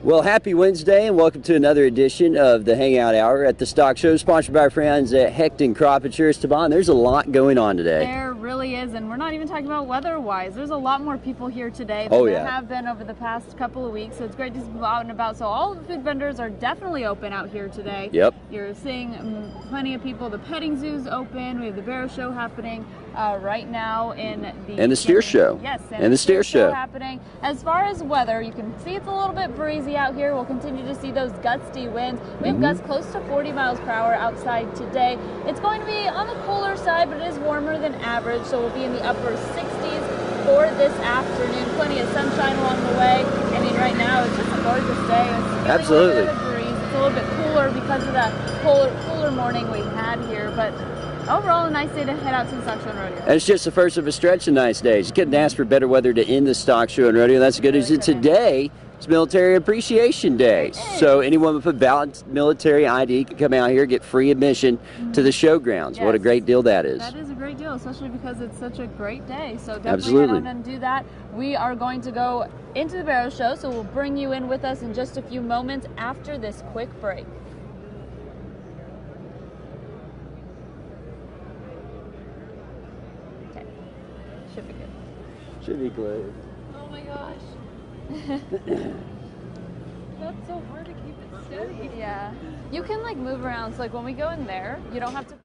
Well, happy Wednesday and welcome to another edition of the Hangout Hour at the Stock Show, sponsored by our friends at Hecht & Crop Insurance. Tabon, there's a lot going on today. There really is, and we're not even talking about weather-wise. There's a lot more people here today than there have been over the past couple of weeks, so it's great to be out and about. So all the food vendors are definitely open out here today. Yep. You're seeing plenty of people. The petting zoo's open. We have the barrow show happening right now in the... And the steer show. Yes, and the steer show happening. As far as weather, you can see it's a little bit breezy out here. We'll continue to see those gusty winds. We have gusts close to 40 miles per hour outside today. It's going to be on the cooler side, but it is warmer than average, so we'll be in the upper 60s for this afternoon. Plenty of sunshine along the way. I mean, right now it's just a gorgeous day. It's absolutely. A little bit of a breeze. It's a little bit cooler because of the cooler morning we had here, but overall, a nice day to head out to the stock show and rodeo. And it's just the first of a stretch of nice days. You couldn't ask for better weather to end the stock show and rodeo. That's good. Really today, it's Military Appreciation Day. So anyone with a valid military ID can come out here, get free admission to the showgrounds. Yes. What a great deal that is. That is a great deal, especially because it's such a great day. So definitely head on and do that. We are going to go into the barrow show, so we'll bring you in with us in just a few moments after this quick break. Should be good. Should be good. Oh my gosh. That's so hard to keep it steady. Yeah. You can like move around. So like when we go in there, you don't have to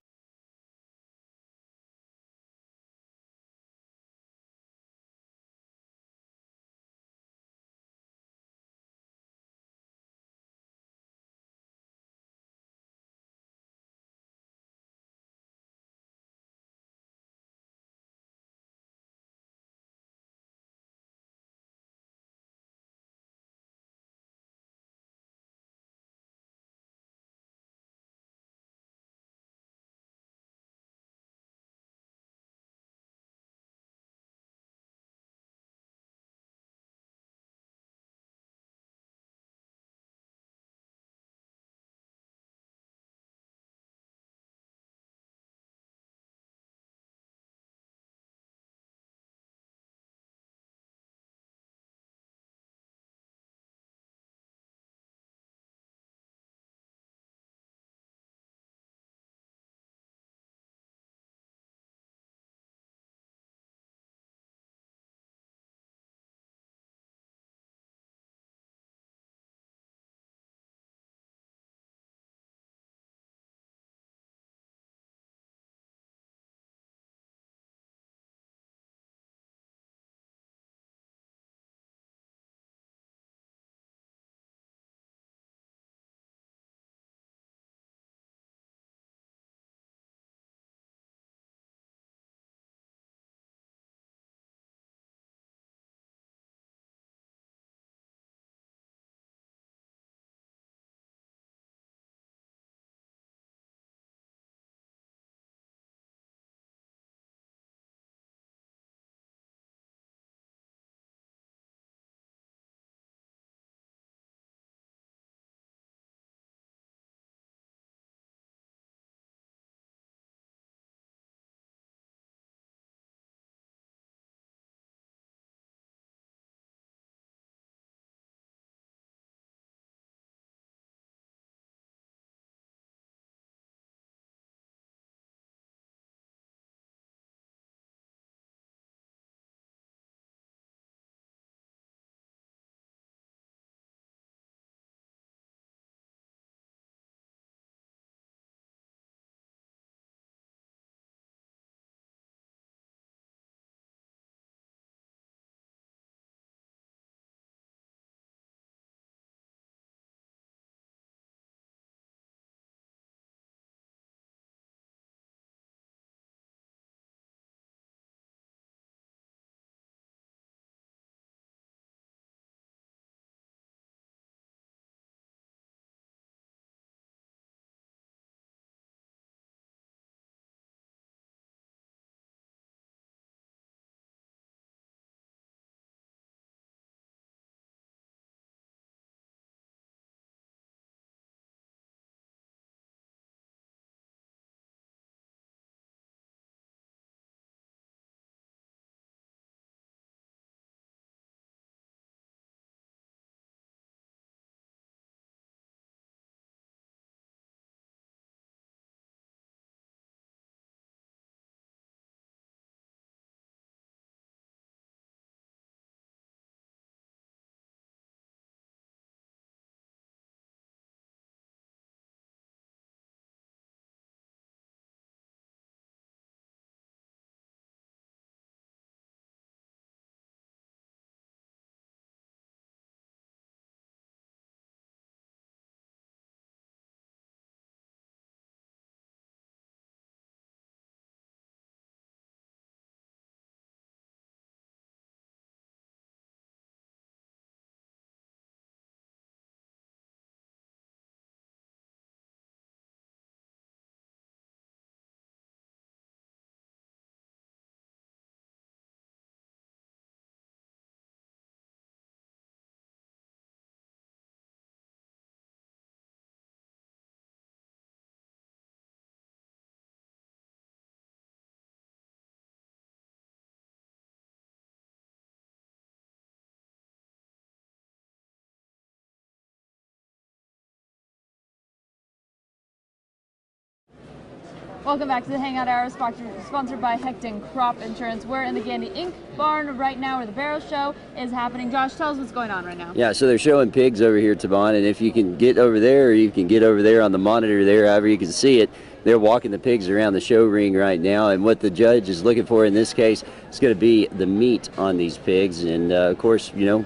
Welcome back to the Hangout Hour, sponsored by Hecton Crop Insurance. We're in the Gandy Inc. barn right now where the barrel show is happening. Josh, tell us what's going on right now. Yeah, so they're showing pigs over here, Tavon, and if you can get over there, or you can get over there on the monitor there, however you can see it, they're walking the pigs around the show ring right now, and what the judge is looking for in this case is going to be the meat on these pigs, and of course, you know,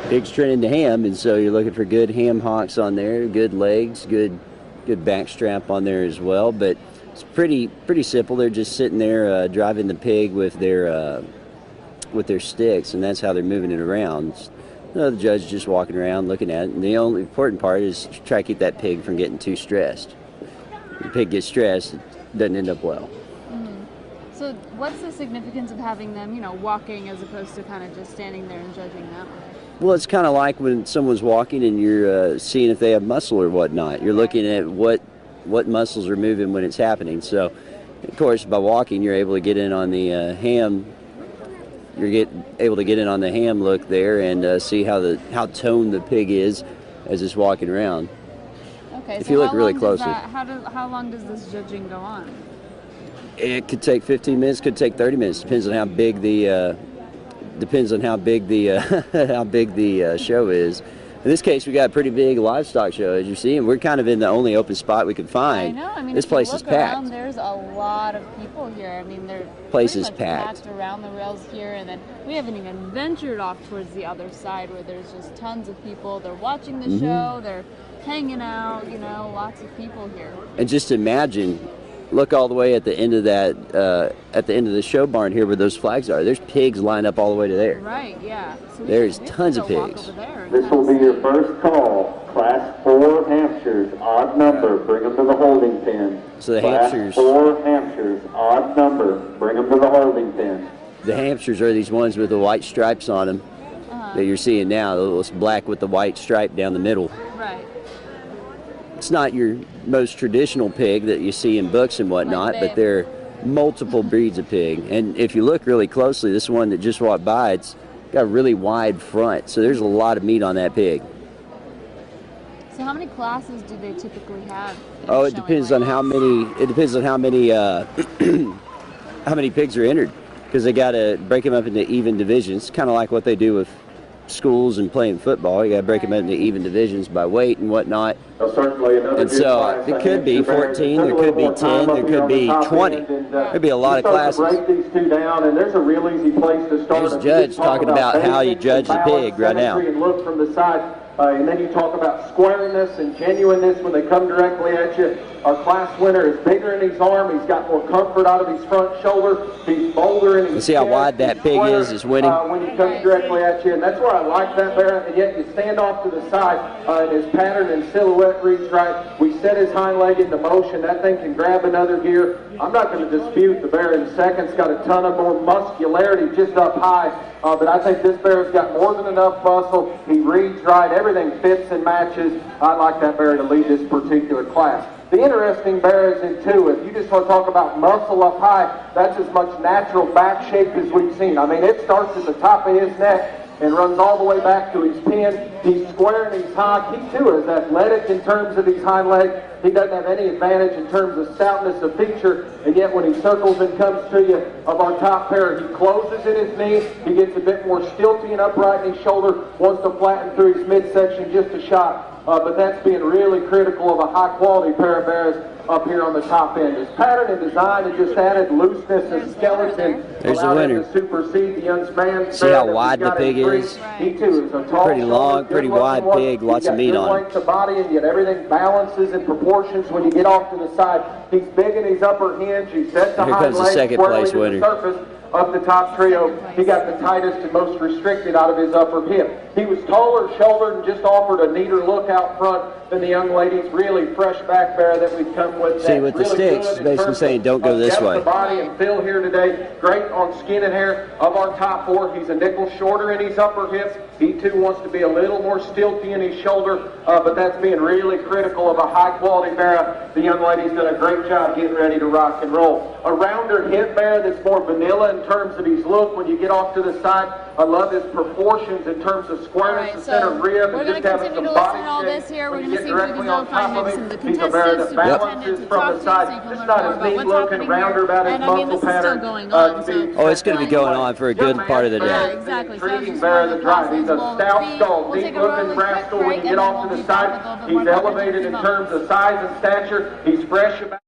pigs turn into ham, and so you're looking for good ham hocks on there, good legs, good back strap on there as well, but it's pretty simple. They're just sitting there driving the pig with their sticks, and that's how they're moving it around. The judge is just walking around looking at it, and the only important part is to try to keep that pig from getting too stressed. If the pig gets stressed, it doesn't end up well. So what's the significance of having them, you know, walking as opposed to kind of just standing there and judging that way? Well, it's kind of like when someone's walking and you're seeing if they have muscle or whatnot. You're looking at what muscles are moving when it's happening. So, of course, by walking, you're able to get in on the ham. You're able to get in on the ham look there and see how toned the pig is as it's walking around. Okay. If so you look really closely. How long does this judging go on? It could take 15 minutes, could take 30 minutes. Depends on how big the how big the show is. In this case, we got a pretty big livestock show, as you see, and we're kind of in the only open spot we could find. I know. I mean, this place is packed. Around, there's a lot of people here. I mean, they're place is packed around the rails here, and then we haven't even ventured off towards the other side where there's just tons of people. They're watching the show. They're hanging out. You know, lots of people here. And just imagine. Look all the way at the end of that, at the end of the show barn here where those flags are. There's pigs lined up all the way to there. Right, yeah. So there's tons of pigs. This will be your first call. Class 4 Hampshires, odd number, bring them to the holding pen. So the Class Hampshires. 4 Hampshires, odd number, bring them to the holding pen. The Hampshires are these ones with the white stripes on them that you're seeing now. It's black with the white stripe down the middle. Right. It's not your most traditional pig that you see in books and whatnot, but there are multiple breeds of pig. And if you look really closely, this one that just walked by, it's got a really wide front, so there's a lot of meat on that pig. So how many classes do they typically have? Oh, it depends on how many. It depends on how many how many pigs are entered, because they got to break them up into even divisions, kind of like what they do with schools and playing football. You got to break them into even divisions by weight and whatnot. And so it could be 14, there could be 10, there could be 20. There'd be a lot of classes. Break these two down, and there's a real easy place to start. There's a judge talking about how you judge the pig right now. And look from the side. And then you talk about squareness and genuineness when they come directly at you. Our class winner is bigger in his arm. He's got more comfort out of his front shoulder. He's bolder in his You see how wide that pig is winning? When he comes directly at you. And that's where I like that, Barrett. And yet you stand off to the side, and his pattern and silhouette reads right. We set his hind leg into motion. That thing can grab another gear. I'm not going to dispute the bear in second's got a ton of more muscularity just up high. But I think this bear's got more than enough muscle. He reads right. Everything fits and matches. I like that bear to lead this particular class. The interesting bear is in 2. If you just want to talk about muscle up high, that's as much natural back shape as we've seen. I mean, it starts at the top of his neck and runs all the way back to his pin. He's square and he's high. He, too, is athletic in terms of his hind leg. He doesn't have any advantage in terms of stoutness of feature, and yet when he circles and comes to you of our top pair, he closes in his knee. He gets a bit more stilty and upright in his shoulder, wants to flatten through his midsection just a shot. But that's being really critical of a high-quality pair of bears up here on the top end. His pattern and design has just added looseness and skeleton. There's the winner. To supersede the young man. See how wide the pig is? He too is a tall, pretty long, pretty wide pig, lots of meat on it. Length of body, and yet everything balances in proportions when you get off to the side. He's big in his upper hinge. He sets the Here hind comes the leg second squarely place to the winner. surface of the top trio. He got the tightest and most restricted out of his upper hip. He was taller shouldered and just offered a neater look out front than the young lady's really fresh back bear that we've come with. See, with the sticks, it's basically saying don't go this way. The body and fill here today, great on skin and hair of our top 4. He's a nickel shorter in his upper hips. He too wants to be a little more stilty in his shoulder, but that's being really critical of a high quality bear. The young lady's done a great job getting ready to rock and roll. A rounder hip bear that's more vanilla and in terms of his look when you get off to the side. I love his proportions in terms of squareness, the center rib, we're and just having some body shape. All this here. We're going to see if we can directly go on top find of maybe some him. of the He's a bear contestants that who balances to from talk the to, side. so you can Just learn not more as about neat what's looking, happening rounder here. about his And I mean, muscle this is still pattern. going on. So Oh, it's going to be going on for a good part of the yeah, day. exactly. So Intriguing just bear of wanted the to pass drive. He's those a along. stout skull, We'll take neat a looking really brass quick skull when break, you and get then off we'll to the be back side. with a little bit He's more coverage elevated in a in few terms of size and stature. He's fresh about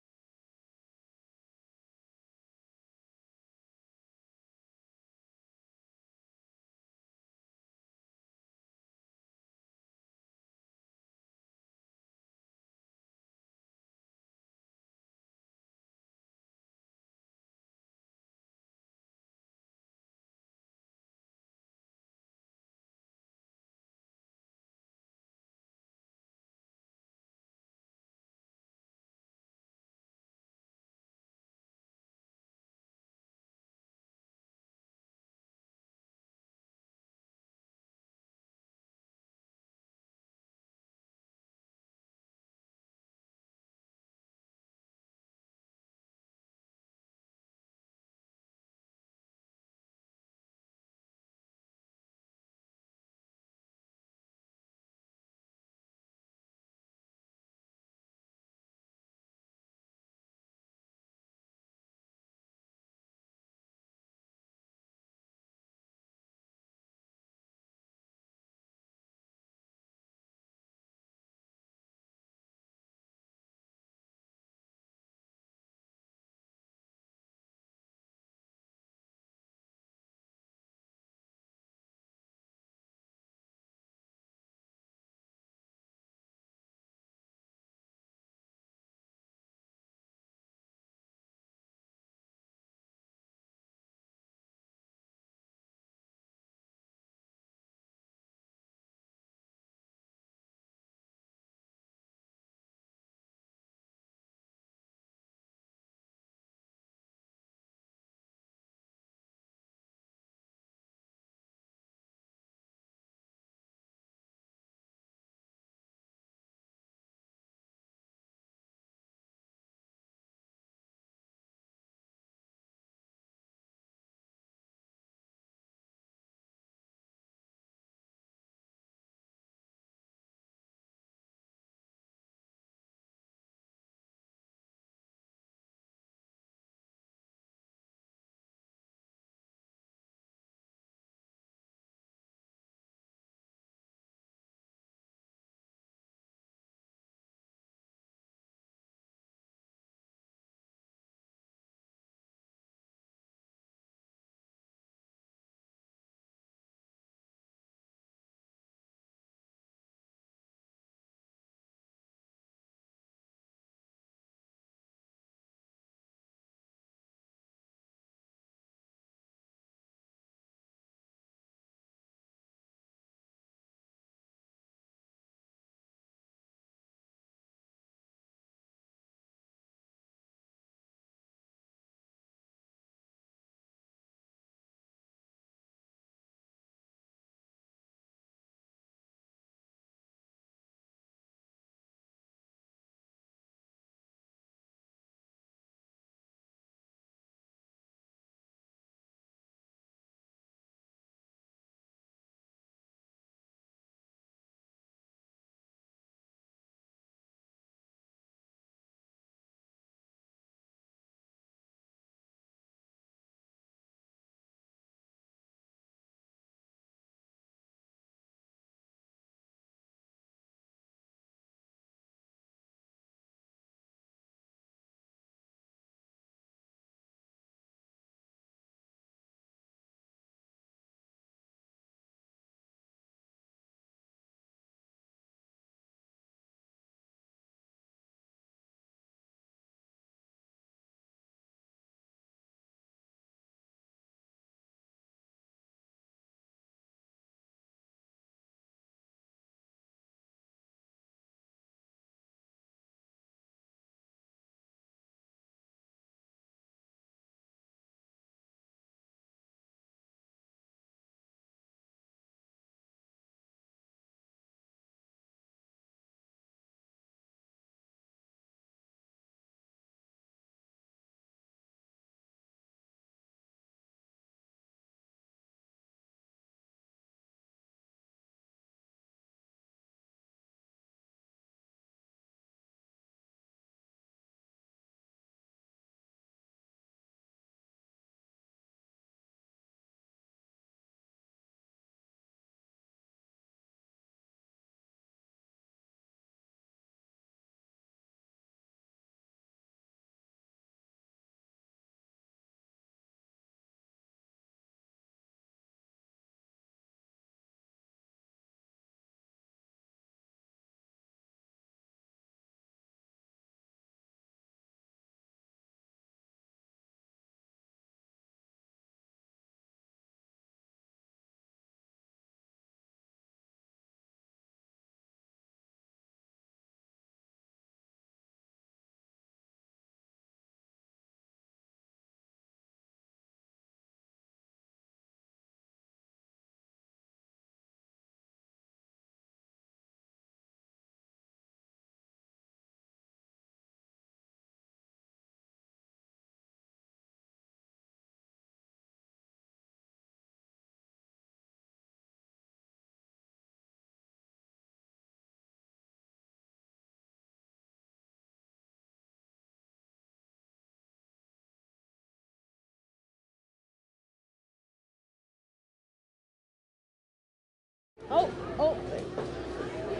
Oh, oh.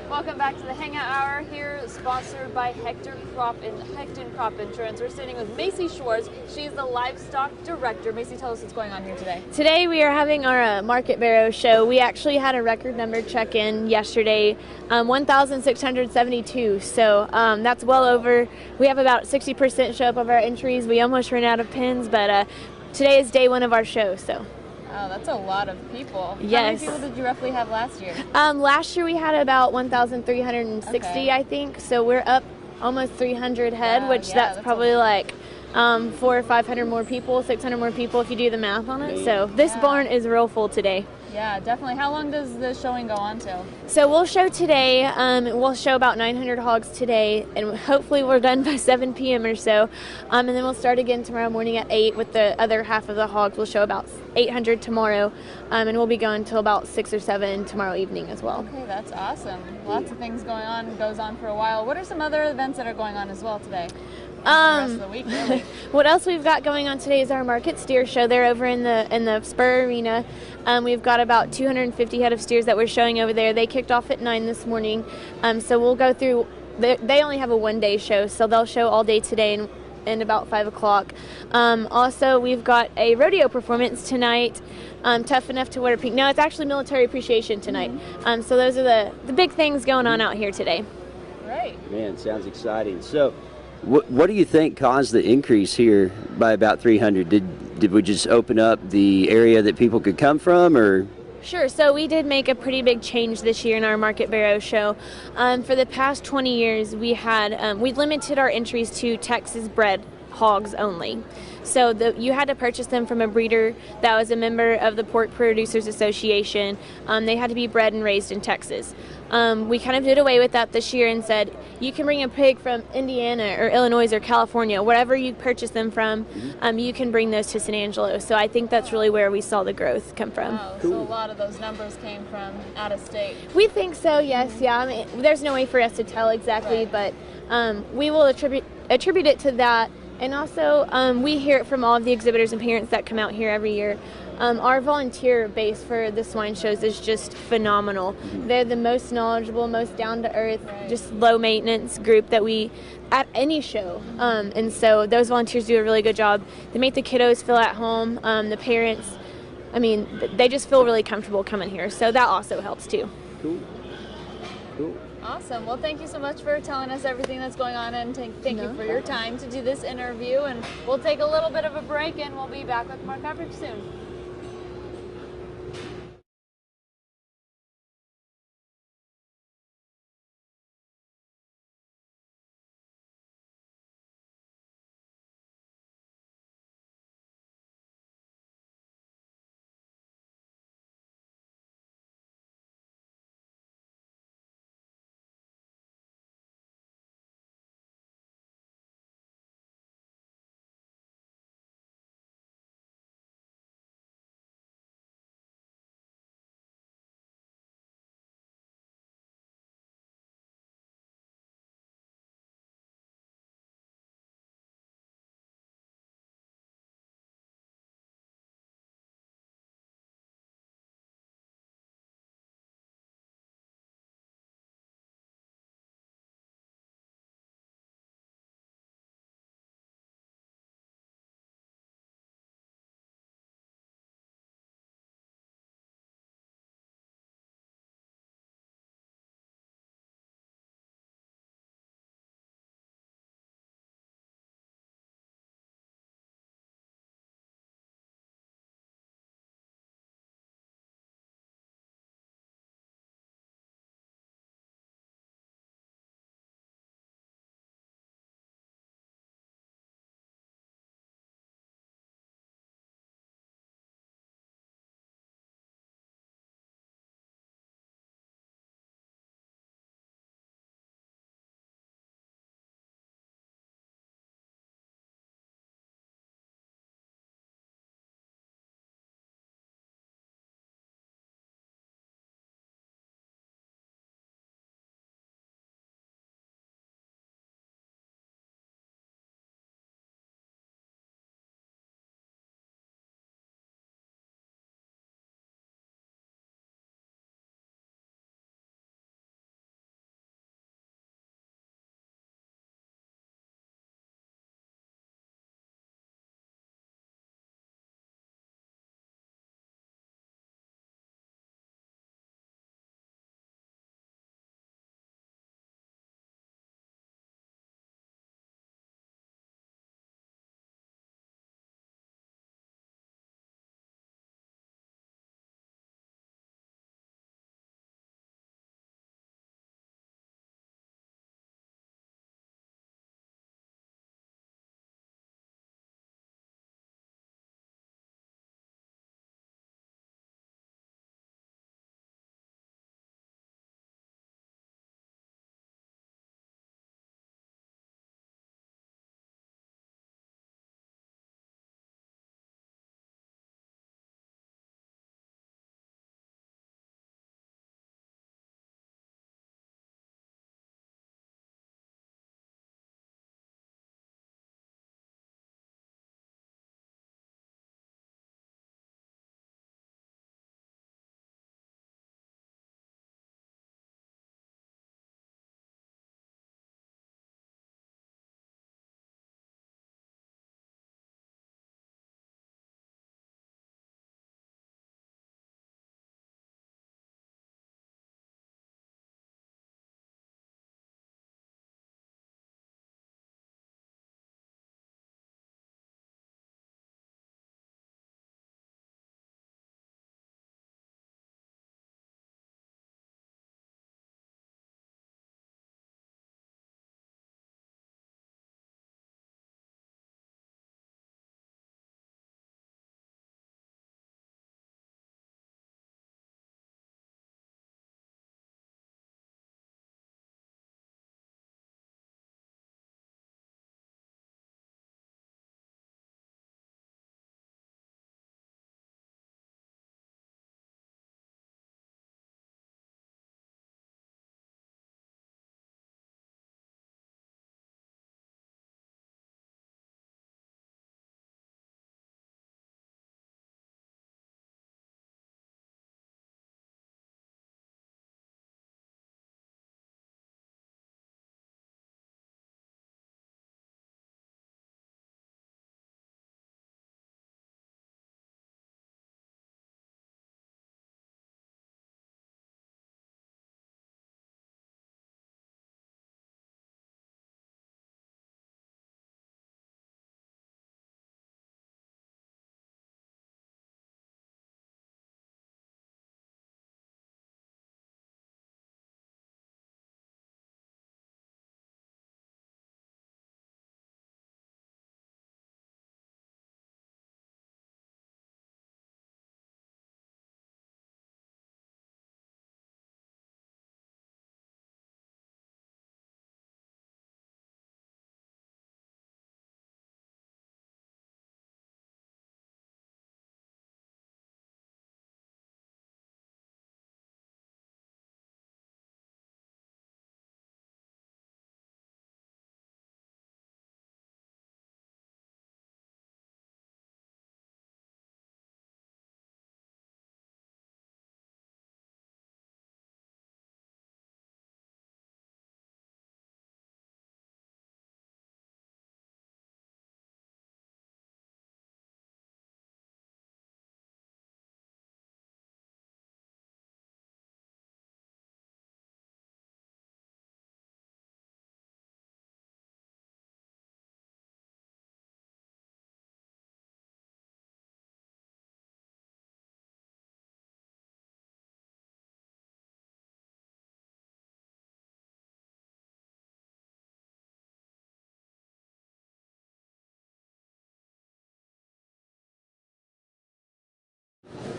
Welcome back to the Hangout Hour here, sponsored by Hector Crop Insurance. We're sitting with Macy Schwartz. She's the livestock director. Macy, tell us what's going on here today. Today we are having our Market Barrow show. We actually had a record number check-in yesterday, 1,672. So that's well over. We have about 60% show up of our entries. We almost ran out of pins, but today is day one of our show. So. Oh, that's a lot of people. Yes. How many people did you roughly have last year? Last year we had about 1,360, I think. So we're up almost 300 head, which that's probably like 400 or 500 more people, 600 more people if you do the math on it. So this barn is real full today. Yeah, definitely. How long does the showing go on till? So we'll show today. We'll show about 900 hogs today, and hopefully we're done by 7 p.m. or so. And then we'll start again tomorrow morning at 8 with the other half of the hogs. We'll show about 800 tomorrow, and we'll be going till about 6 or 7 tomorrow evening as well. Okay, that's awesome. Lots of things going on. Goes on for a while. What are some other events that are going on as well today? The rest of the week, really. What else we've got going on today is our market steer show. They're over in the Spur Arena. We've got about 250 head of steers that we're showing over there. They kicked off at 9 this morning. So we'll go through. They only have a one-day show, so they'll show all day today and about 5 o'clock. Also, we've got a rodeo performance tonight. Tough Enough to Wear Pink. No, it's actually Military Appreciation tonight. So those are the big things going on out here today. Right. Man, sounds exciting. So. What do you think caused the increase here by about 300? Did we just open up the area that people could come from, or? Sure. So we did make a pretty big change this year in our Market Barrow show. For the past 20 years, we limited our entries to Texas bred hogs only. So you had to purchase them from a breeder that was a member of the Pork Producers Association. They had to be bred and raised in Texas. We kind of did away with that this year and said, you can bring a pig from Indiana or Illinois or California, wherever you purchase them from, you can bring those to San Angelo. So I think that's really where we saw the growth come from. Wow, so a lot of those numbers came from out of state. We think so, yes, yeah. I mean, there's no way for us to tell exactly, but we will attribute it to that. And also, we hear it from all of the exhibitors and parents that come out here every year. Our volunteer base for the swine shows is just phenomenal. They're the most knowledgeable, most down-to-earth, just low-maintenance group that we at any show. And so those volunteers do a really good job. They make the kiddos feel at home. The parents, I mean, they just feel really comfortable coming here. So that also helps too. Cool. Awesome. Well, thank you so much for telling us everything that's going on, and thank you for your time to do this interview. And we'll take a little bit of a break, and we'll be back with more coverage soon.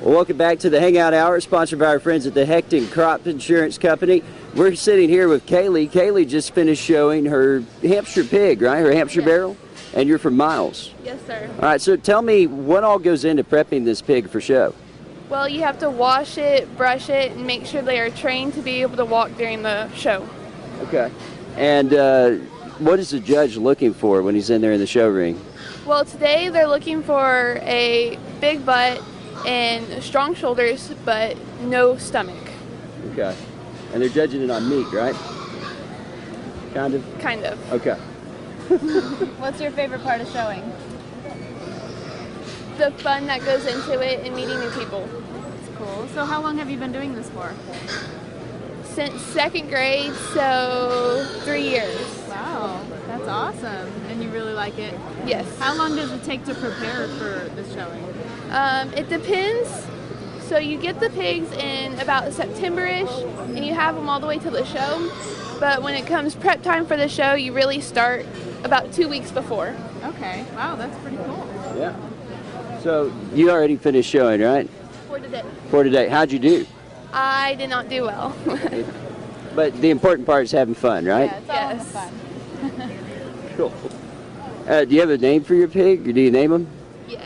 Well, welcome back to the Hangout Hour, sponsored by our friends at the Hecton Crop Insurance Company. We're sitting here with Kaylee. Kaylee just finished showing her Hampshire pig, right? Her Hampshire barrel? And you're from Miles. Yes, sir. All right, so tell me what all goes into prepping this pig for show? Well, you have to wash it, brush it, and make sure they are trained to be able to walk during the show. Okay. And what is the judge looking for when he's in there in the show ring? Well, today they're looking for a big butt and strong shoulders, but no stomach. Okay. And they're judging it on meat, right? Kind of? Kind of. Okay. What's your favorite part of showing? The fun that goes into it and meeting new people. That's cool. So how long have you been doing this for? Since second grade, so 3 years. Wow, that's awesome. And you really like it? Yes. How long does it take to prepare for this showing? It depends. So you get the pigs in about September-ish, and you have them all the way till the show. But when it comes prep time for the show, you really start about 2 weeks before. Okay. Wow, that's pretty cool. Yeah. So you already finished showing, right? For today. For today. How'd you do? I did not do well. But the important part is having fun, right? Yeah, it's all in the fun. Cool. Do you have a name for your pig, or do you name him? Yes.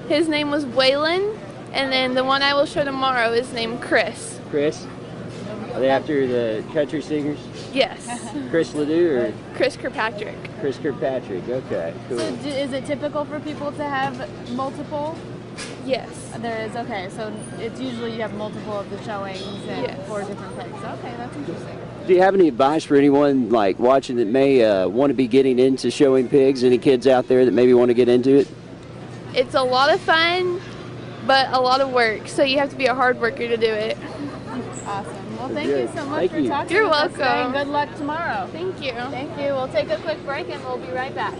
His name was Waylon, and then the one I will show tomorrow is named Chris. Chris? Are they after the country singers? Yes. Chris Ledoux or Chris Kirkpatrick. Chris Kirkpatrick? Okay, cool. So is it typical for people to have multiple? Yes. There is, okay. So it's usually you have multiple of the showings and Yes. 4 different pigs. Okay, that's interesting. Do you have any advice for anyone like watching that may want to be getting into showing pigs? Any kids out there that maybe want to get into it? It's a lot of fun, but a lot of work, so you have to be a hard worker to do it. Awesome. Well, thank Good. you so much Thank for you. talking You're with us today, welcome. and good luck tomorrow. Thank you. Thank you. We'll take a quick break and we'll be right back.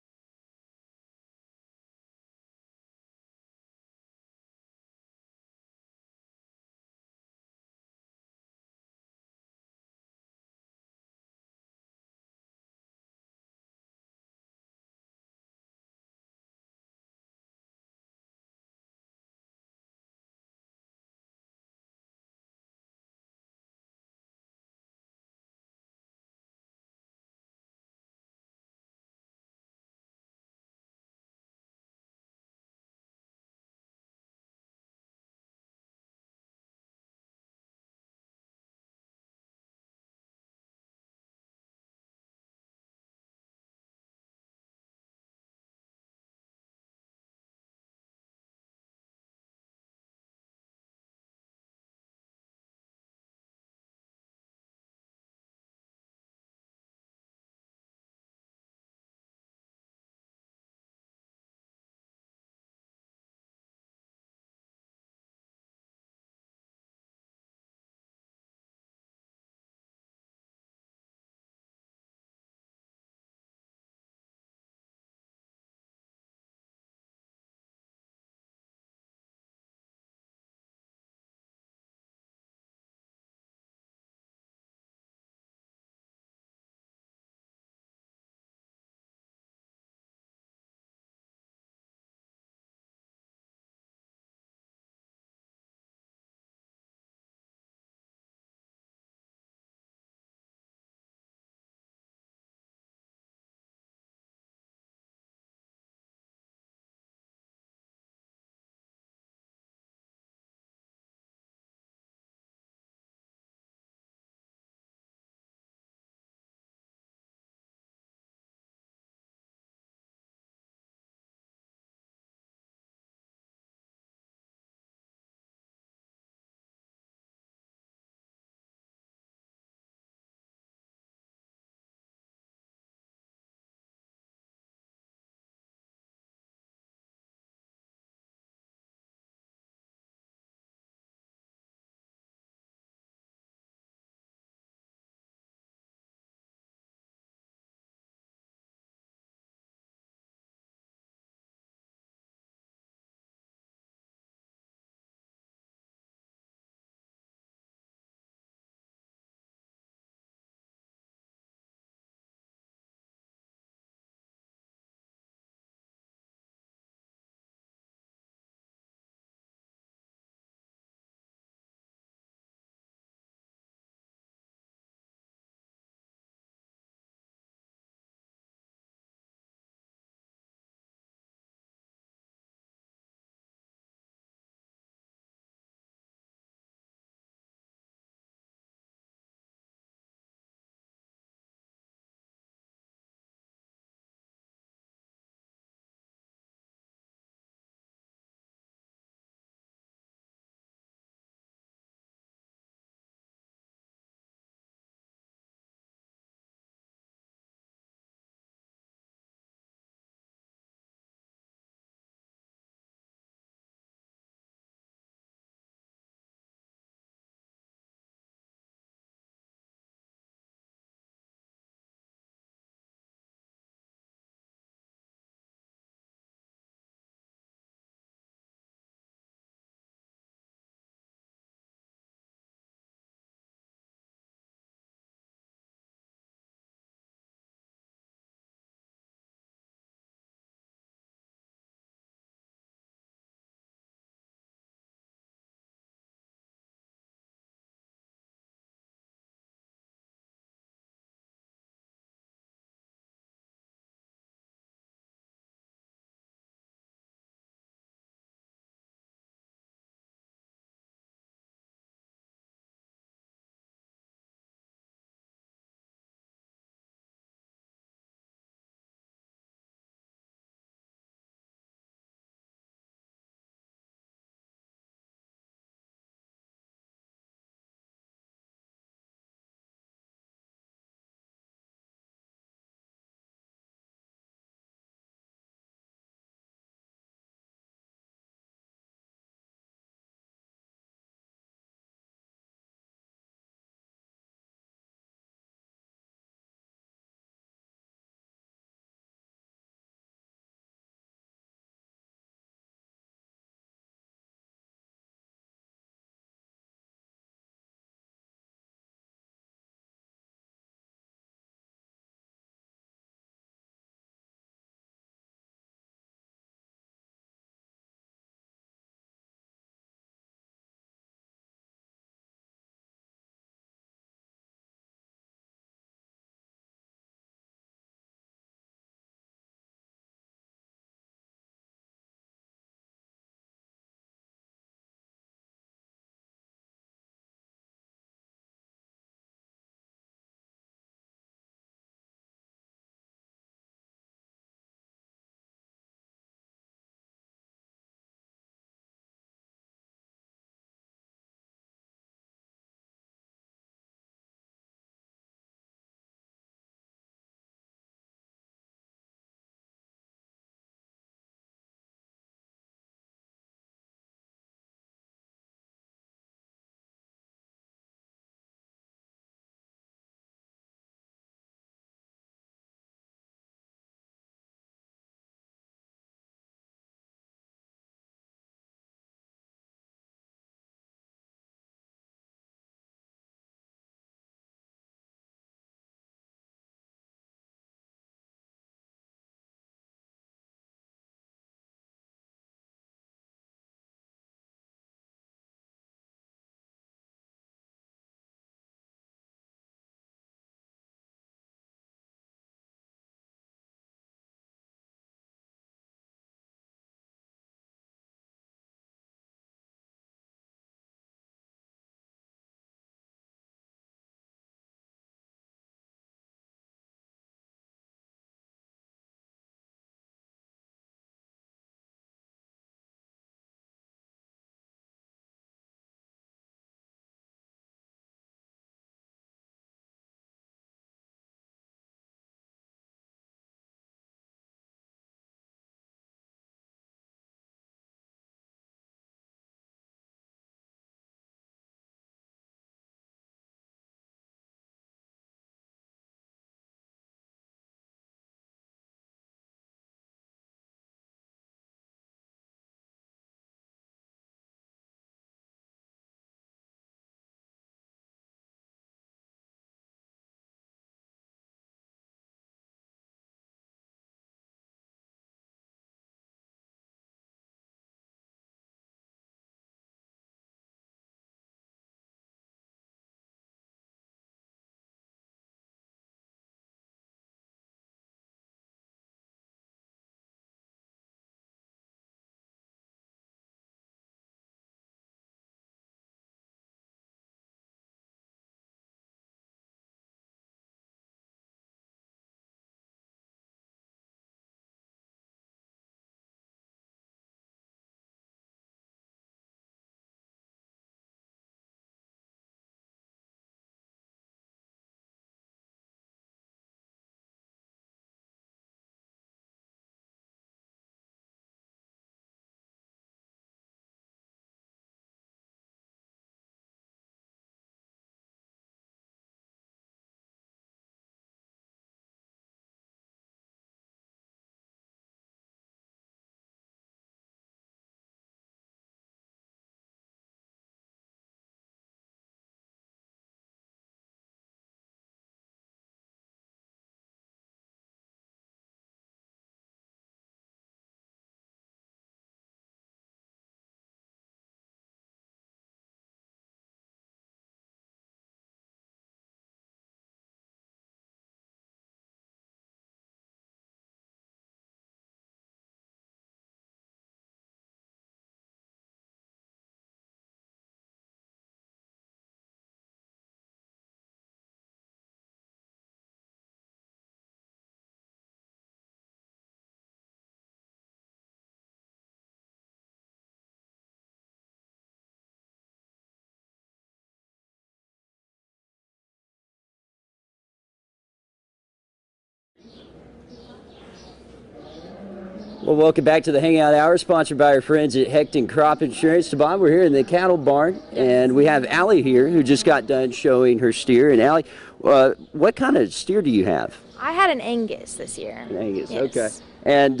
Well, welcome back to the Hangout Hour, sponsored by our friends at Hecton Crop Insurance. Bob, we're here in the cattle barn, and we have Allie here who just got done showing her steer. And Allie, what kind of steer do you have? I had an Angus this year. An Angus, Yes. okay. And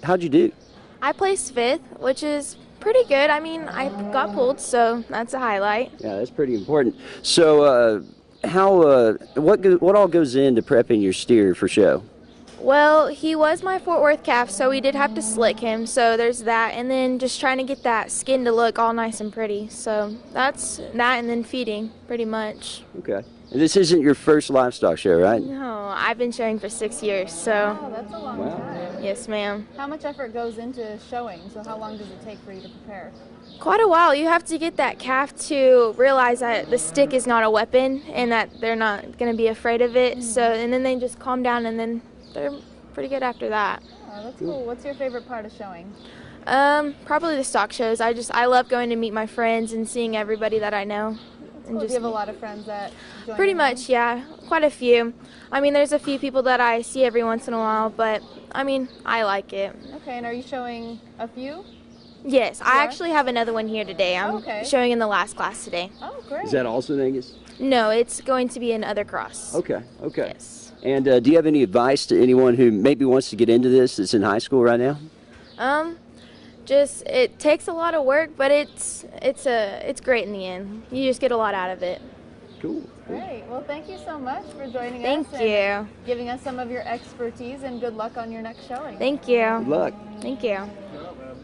how'd you do? I placed 5th, which is pretty good. I mean, I got pulled, so that's a highlight. Yeah, that's pretty important. So, what all goes into prepping your steer for show? Well, he was my Fort Worth calf, so we did have to slick him, so there's that. And then just trying to get that skin to look all nice and pretty. So that's that, and then feeding, pretty much. Okay. And this isn't your first livestock show, right? No, I've been showing for 6 years, so Oh, that's a long time. yes, ma'am. How much effort goes into showing? So how long does it take for you to prepare? Quite a while. You have to get that calf to realize that the stick is not a weapon and that they're not going to be afraid of it. So, and then they just calm down, and then they're pretty good after that. Oh, that's cool. What's your favorite part of showing? Probably the stock shows. I love going to meet my friends and seeing everybody that I know. Cool. Do you have a lot of friends that join Pretty you? much, yeah. Quite a few. I mean, there's a few people that I see every once in a while, but I mean, I like it. Okay, and are you showing a few? Yes, I Yeah? actually have another one here today. I'm Okay. showing in the last class today. Oh, great. Is that also an Angus? No, it's going to be an other cross. Okay, okay. Yes. And do you have any advice to anyone who maybe wants to get into this that's in high school right now? Just it takes a lot of work, but it's great in the end. You just get a lot out of it. Cool. Great. Well, thank you so much for joining Thank us. you. And giving us some of your expertise, and good luck on your next showing. Thank you. Good luck. Thank you.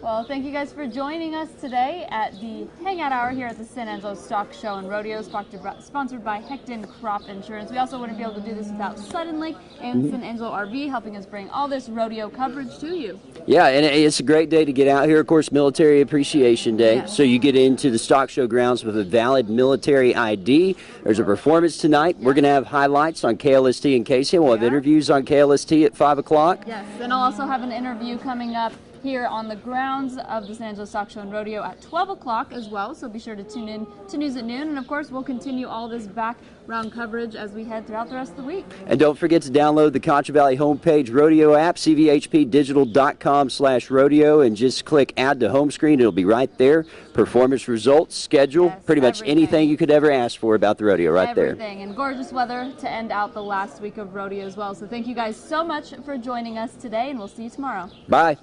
Well, thank you guys for joining us today at the Hangout Hour here at the San Angelo Stock Show and Rodeo, sponsored by Hecton Crop Insurance. We also wouldn't be able to do this without Sudden Lake and San Angelo RV, helping us bring all this rodeo coverage to you. Yeah, and it's a great day to get out here. Of course, Military Appreciation Day. Yes. So you get into the stock show grounds with a valid military ID. There's a performance tonight. We're going to have highlights on KLST and KSAN. We'll have interviews on KLST at 5 o'clock. Yes, and I'll also have an interview coming up here on the grounds of the San Angelo Stock Show and Rodeo at 12 o'clock as well, so be sure to tune in to News at Noon, and of course we'll continue all this background coverage as we head throughout the rest of the week. And don't forget to download the Concho Valley Homepage Rodeo app, cvhpdigital.com/rodeo, and just click Add to Home Screen. It'll be right there. Performance results, schedule, Yes, pretty much everything. anything you could ever ask for about the rodeo right there. Everything, and gorgeous weather to end out the last week of rodeo as well. So thank you guys so much for joining us today, and we'll see you tomorrow. Bye.